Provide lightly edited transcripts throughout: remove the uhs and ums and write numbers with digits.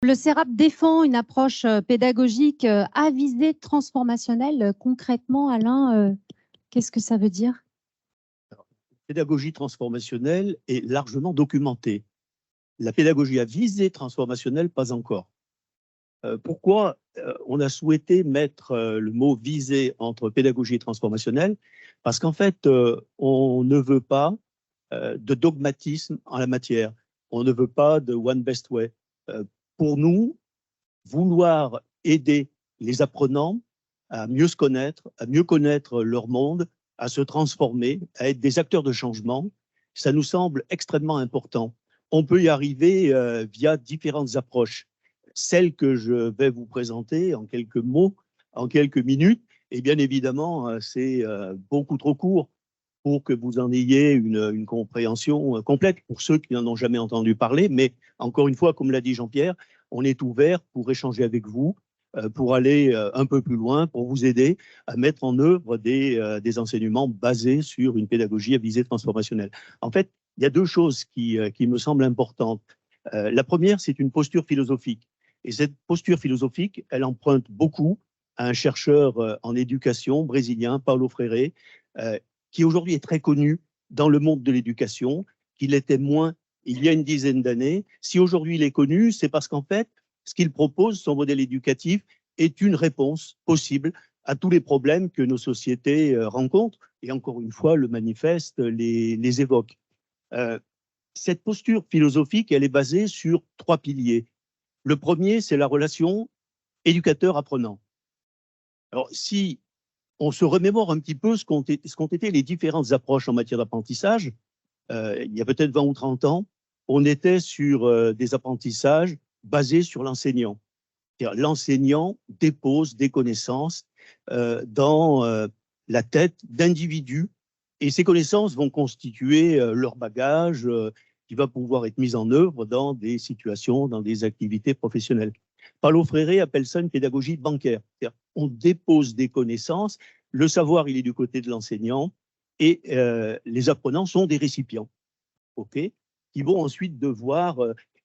Le CERAP défend une approche pédagogique à visée transformationnelle. Concrètement, Alain, qu'est-ce que ça veut dire? Pédagogie transformationnelle est largement documentée. La pédagogie à visée transformationnelle, pas encore. Pourquoi on a souhaité mettre le mot visée entre pédagogie et transformationnelle? Parce qu'en fait, on ne veut pas de dogmatisme en la matière. On ne veut pas de one best way. Pour nous, vouloir aider les apprenants à mieux se connaître, à mieux connaître leur monde, à se transformer, à être des acteurs de changement, ça nous semble extrêmement important. On peut y arriver via différentes approches. Celle que je vais vous présenter en quelques mots, en quelques minutes, et bien évidemment, c'est beaucoup trop court pour que vous en ayez une compréhension complète pour ceux qui n'en ont jamais entendu parler. Mais encore une fois, comme l'a dit Jean-Pierre, on est ouvert pour échanger avec vous, pour aller un peu plus loin, pour vous aider à mettre en œuvre des enseignements basés sur une pédagogie à visée transformationnelle. En fait, il y a deux choses qui me semblent importantes. La première, c'est une posture philosophique. Et cette posture philosophique, elle emprunte beaucoup à un chercheur en éducation brésilien, Paulo Freire, qui aujourd'hui est très connu dans le monde de l'éducation, qu'il était moins il y a une dizaine d'années. Si aujourd'hui il est connu, c'est parce qu'en fait, ce qu'il propose, son modèle éducatif, est une réponse possible à tous les problèmes que nos sociétés rencontrent. Et encore une fois, le manifeste les évoque. Cette posture philosophique, elle est basée sur trois piliers. Le premier, c'est la relation éducateur-apprenant. Alors, si on se remémore un petit peu ce qu'ont été les différentes approches en matière d'apprentissage, il y a peut-être 20 ou 30 ans, on était sur des apprentissages basés sur l'enseignant. L'enseignant dépose des connaissances dans la tête d'individus et ces connaissances vont constituer leur bagage qui va pouvoir être mis en œuvre dans des situations, dans des activités professionnelles. Paulo Freire appelle ça une pédagogie bancaire. On dépose des connaissances, le savoir, il est du côté de l'enseignant et les apprenants sont des récipients, qui vont ensuite devoir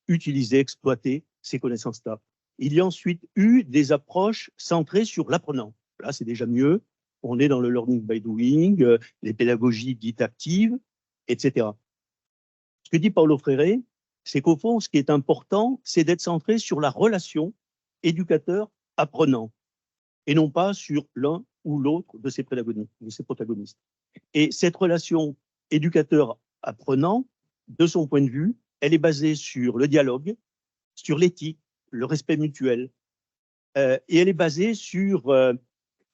utiliser, exploiter ces connaissances-là. Il y a ensuite eu des approches centrées sur l'apprenant. Là, c'est déjà mieux. On est dans le learning by doing, les pédagogies dites actives, etc. Ce que dit Paulo Freire, c'est qu'au fond, ce qui est important, c'est d'être centré sur la relation éducateur-apprenant et non pas sur l'un ou l'autre de ses protagonistes. Et cette relation éducateur-apprenant, de son point de vue, elle est basée sur le dialogue, sur l'éthique, le respect mutuel, et elle est basée sur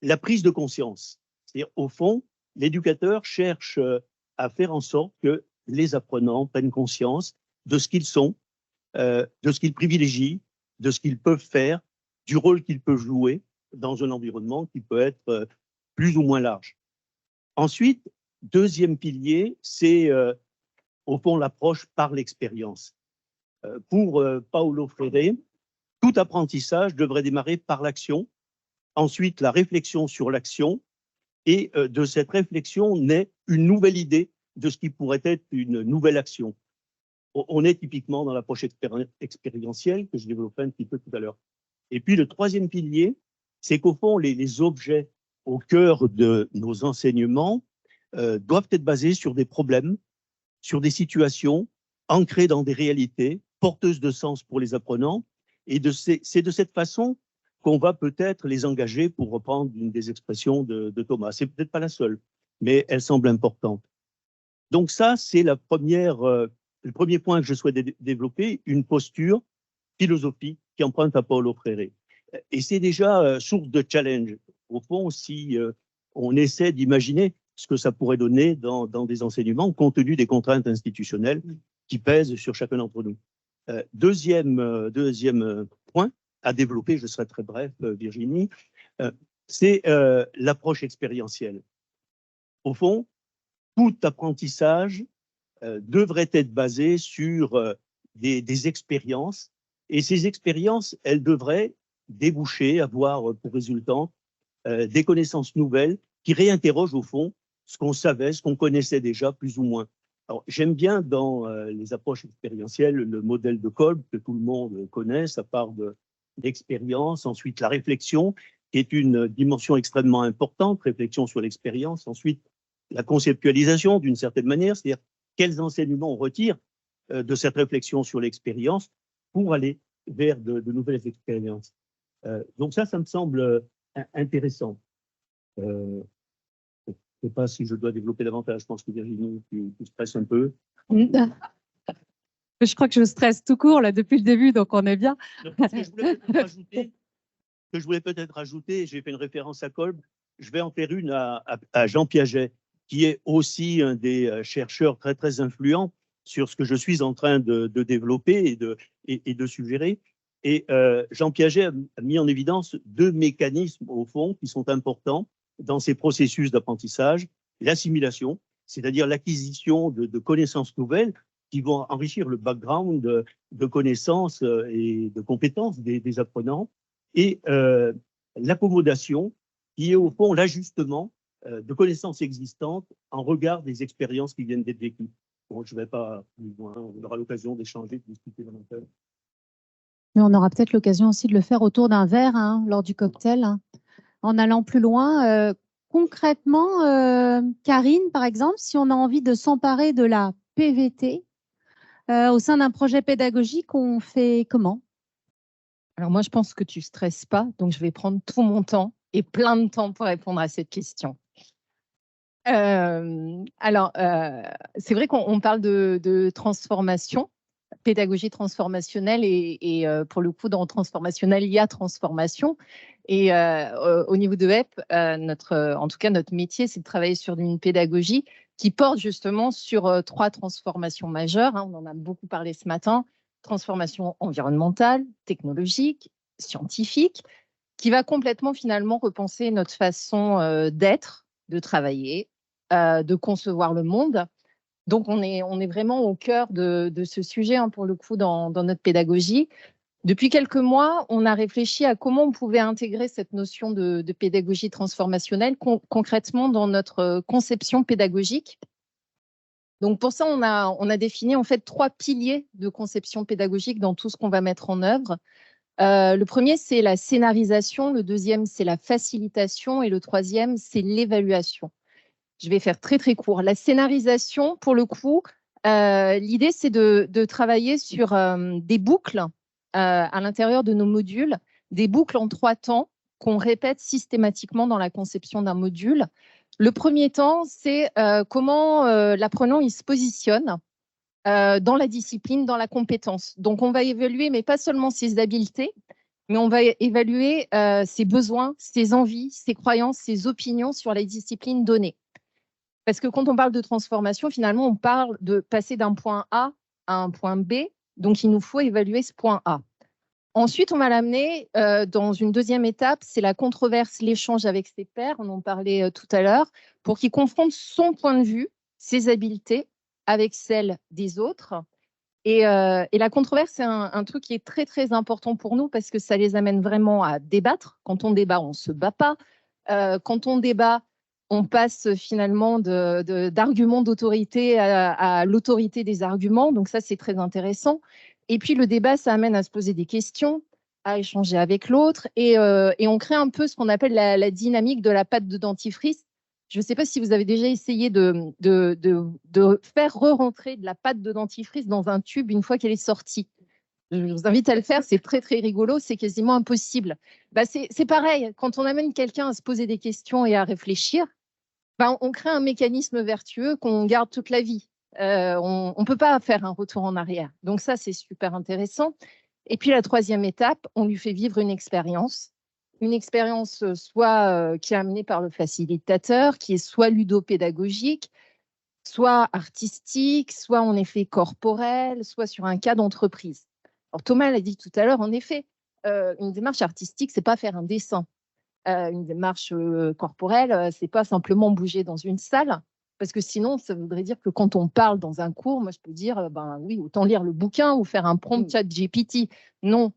la prise de conscience. C'est-à-dire, au fond, l'éducateur cherche à faire en sorte que les apprenants prennent conscience de ce qu'ils sont, de ce qu'ils privilégient, de ce qu'ils peuvent faire, du rôle qu'ils peuvent jouer dans un environnement qui peut être plus ou moins large. Ensuite, deuxième pilier, c'est au fond l'approche par l'expérience. Pour Paulo Freire, tout apprentissage devrait démarrer par l'action, ensuite la réflexion sur l'action, et de cette réflexion naît une nouvelle idée de ce qui pourrait être une nouvelle action. On est typiquement dans l'approche expérientielle que je développais un petit peu tout à l'heure. Et puis le troisième pilier, c'est qu'au fond, les objets au cœur de nos enseignements doivent être basés sur des problèmes, sur des situations ancrées dans des réalités, porteuses de sens pour les apprenants. Et c'est de cette façon qu'on va peut-être les engager, pour reprendre une des expressions de Thomas. C'est peut-être pas la seule, mais elle semble importante. Donc ça, c'est le premier point que je souhaite développer, une posture philosophique qui emprunte à Paulo Freire. Et c'est déjà source de challenge. Au fond, si on essaie d'imaginer ce que ça pourrait donner dans des enseignements, compte tenu des contraintes institutionnelles qui pèsent sur chacun d'entre nous. Deuxième point à développer, je serai très bref, Virginie, c'est l'approche expérientielle. Au fond, tout apprentissage devrait être basé sur des expériences, et ces expériences, elles devraient déboucher, avoir pour résultant des connaissances nouvelles qui réinterrogent au fond ce qu'on savait, ce qu'on connaissait déjà plus ou moins. Alors, j'aime bien dans les approches expérientielles le modèle de Kolb que tout le monde connaît. Ça part de l'expérience, ensuite la réflexion, qui est une dimension extrêmement importante, réflexion sur l'expérience. Ensuite, la conceptualisation, d'une certaine manière, c'est-à-dire quels enseignements on retire de cette réflexion sur l'expérience pour aller vers de nouvelles expériences. Donc ça me semble intéressant. Je ne sais pas si je dois développer davantage. Je pense que Virginie, tu stresses un peu. Je crois que je stresse tout court là depuis le début, donc on est bien. Ce que je voulais peut-être rajouter, j'ai fait une référence à Kolb, je vais en faire une à Jean Piaget, qui est aussi un des chercheurs très, très influents sur ce que je suis en train de développer et de suggérer. Et Jean Piaget a mis en évidence deux mécanismes, au fond, qui sont importants dans ces processus d'apprentissage. L'assimilation, c'est-à-dire l'acquisition de connaissances nouvelles qui vont enrichir le background de connaissances et de compétences des apprenants, et l'accommodation, qui est au fond l'ajustement de connaissances existantes en regard des expériences qui viennent d'être vécues. Bon, je ne vais pas plus loin, on aura l'occasion d'échanger, de discuter davantage. Mais on aura peut-être l'occasion aussi de le faire autour d'un verre lors du cocktail. En allant plus loin, concrètement, Karine, par exemple, si on a envie de s'emparer de la PVT au sein d'un projet pédagogique, on fait comment? Alors moi, je pense que tu ne stresses pas, donc je vais prendre tout mon temps et plein de temps pour répondre à cette question. C'est vrai qu'on parle de transformation, pédagogie transformationnelle, et pour le coup, dans transformationnel, il y a transformation. Et au niveau de EP, en tout cas, notre métier, c'est de travailler sur une pédagogie qui porte justement sur trois transformations majeures. On en a beaucoup parlé ce matin. Transformation environnementale, technologique, scientifique, qui va complètement finalement repenser notre façon d'être, de travailler, de concevoir le monde. Donc, on est vraiment au cœur de ce sujet, pour le coup, dans notre pédagogie. Depuis quelques mois, on a réfléchi à comment on pouvait intégrer cette notion de pédagogie transformationnelle concrètement dans notre conception pédagogique. Donc, pour ça, on a défini en fait trois piliers de conception pédagogique dans tout ce qu'on va mettre en œuvre. Le premier, c'est la scénarisation. Le deuxième, c'est la facilitation. Et le troisième, c'est l'évaluation. Je vais faire très, très court. La scénarisation, pour le coup, l'idée, c'est de travailler sur des boucles à l'intérieur de nos modules, des boucles en 3 temps qu'on répète systématiquement dans la conception d'un module. Le premier temps, c'est comment l'apprenant il se positionne dans la discipline, dans la compétence. Donc, on va évaluer, mais pas seulement ses habiletés, mais on va évaluer ses besoins, ses envies, ses croyances, ses opinions sur les disciplines données. Parce que quand on parle de transformation, finalement, on parle de passer d'un point A à un point B. Donc, il nous faut évaluer ce point A. Ensuite, on va l'amener dans une deuxième étape, c'est la controverse, l'échange avec ses pairs, on en parlait tout à l'heure, pour qu'il confronte son point de vue, ses habiletés, avec celles des autres. Et la controverse, c'est un truc qui est très, très important pour nous parce que ça les amène vraiment à débattre. Quand on débat, on ne se bat pas. Quand on débat, on passe finalement d'arguments d'autorité à l'autorité des arguments. Donc ça, c'est très intéressant. Et puis, le débat, ça amène à se poser des questions, à échanger avec l'autre. Et on crée un peu ce qu'on appelle la dynamique de la pâte de dentifrice. Je ne sais pas si vous avez déjà essayé de faire re-rentrer de la pâte de dentifrice dans un tube une fois qu'elle est sortie. Je vous invite à le faire, c'est très, très rigolo, c'est quasiment impossible. C'est pareil, quand on amène quelqu'un à se poser des questions et à réfléchir, on crée un mécanisme vertueux qu'on garde toute la vie. On ne peut pas faire un retour en arrière. Donc ça, c'est super intéressant. Et puis la troisième étape, on lui fait vivre une expérience soit qui est amenée par le facilitateur, qui est soit ludopédagogique, soit artistique, soit en effet corporel, soit sur un cas d'entreprise. Alors Thomas l'a dit tout à l'heure, en effet, une démarche artistique, c'est pas faire un dessin. Une démarche corporelle, c'est pas simplement bouger dans une salle, parce que sinon, ça voudrait dire que quand on parle dans un cours, moi je peux dire, oui, autant lire le bouquin ou faire un prompt chat GPT. Non,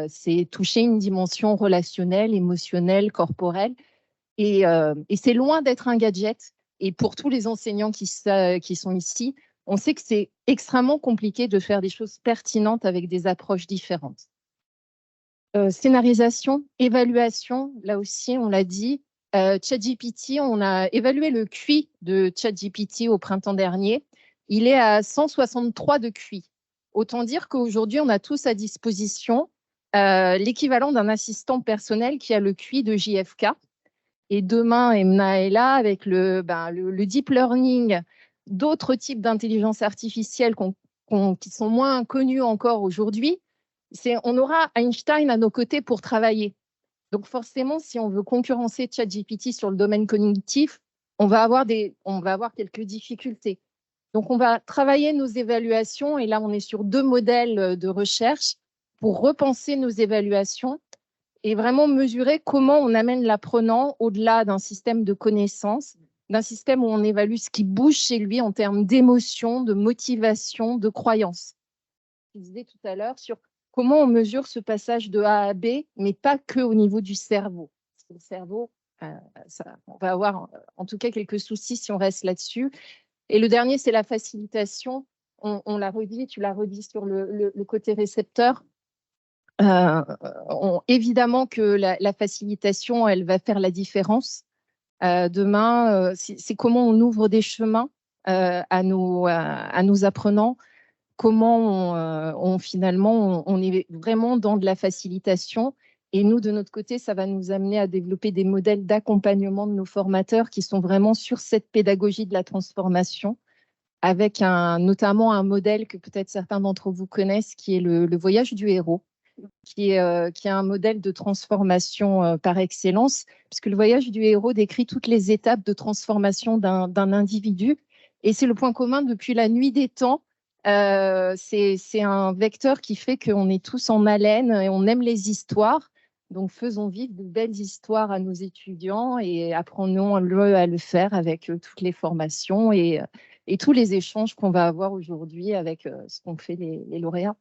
c'est toucher une dimension relationnelle, émotionnelle, corporelle, et c'est loin d'être un gadget. Et pour tous les enseignants qui sont ici, on sait que c'est extrêmement compliqué de faire des choses pertinentes avec des approches différentes. Scénarisation, évaluation, là aussi, on l'a dit. ChatGPT, on a évalué le QI de ChatGPT au printemps dernier. Il est à 163 de QI. Autant dire qu'aujourd'hui, on a tous à disposition l'équivalent d'un assistant personnel qui a le QI de JFK. Et demain, Emna est là avec le deep learning, d'autres types d'intelligence artificielle qui sont moins connus encore aujourd'hui. On aura Einstein à nos côtés pour travailler. Donc forcément, si on veut concurrencer ChatGPT sur le domaine cognitif, on va avoir quelques difficultés. Donc on va travailler nos évaluations et là on est sur 2 modèles de recherche pour repenser nos évaluations et vraiment mesurer comment on amène l'apprenant au-delà d'un système de connaissances, d'un système où on évalue ce qui bouge chez lui en termes d'émotion, de motivation, de croyance. Je disais tout à l'heure sur comment on mesure ce passage de A à B, mais pas que au niveau du cerveau. Parce que le cerveau, on va avoir en tout cas quelques soucis si on reste là-dessus. Et le dernier, c'est la facilitation. On l'a redit, tu l'as redit sur le côté récepteur. Évidemment que la facilitation, elle va faire la différence. Demain, c'est comment on ouvre des chemins à nos apprenants, comment finalement on est vraiment dans de la facilitation. Et nous, de notre côté, ça va nous amener à développer des modèles d'accompagnement de nos formateurs qui sont vraiment sur cette pédagogie de la transformation, avec notamment un modèle que peut-être certains d'entre vous connaissent, qui est le voyage du héros, qui est un modèle de transformation par excellence, puisque le voyage du héros décrit toutes les étapes de transformation d'un individu. Et c'est le point commun depuis la nuit des temps. C'est un vecteur qui fait qu'on est tous en haleine et on aime les histoires. Donc, faisons vivre de belles histoires à nos étudiants et apprenons-le à le faire avec toutes les formations et tous les échanges qu'on va avoir aujourd'hui avec ce qu'ont fait les lauréats.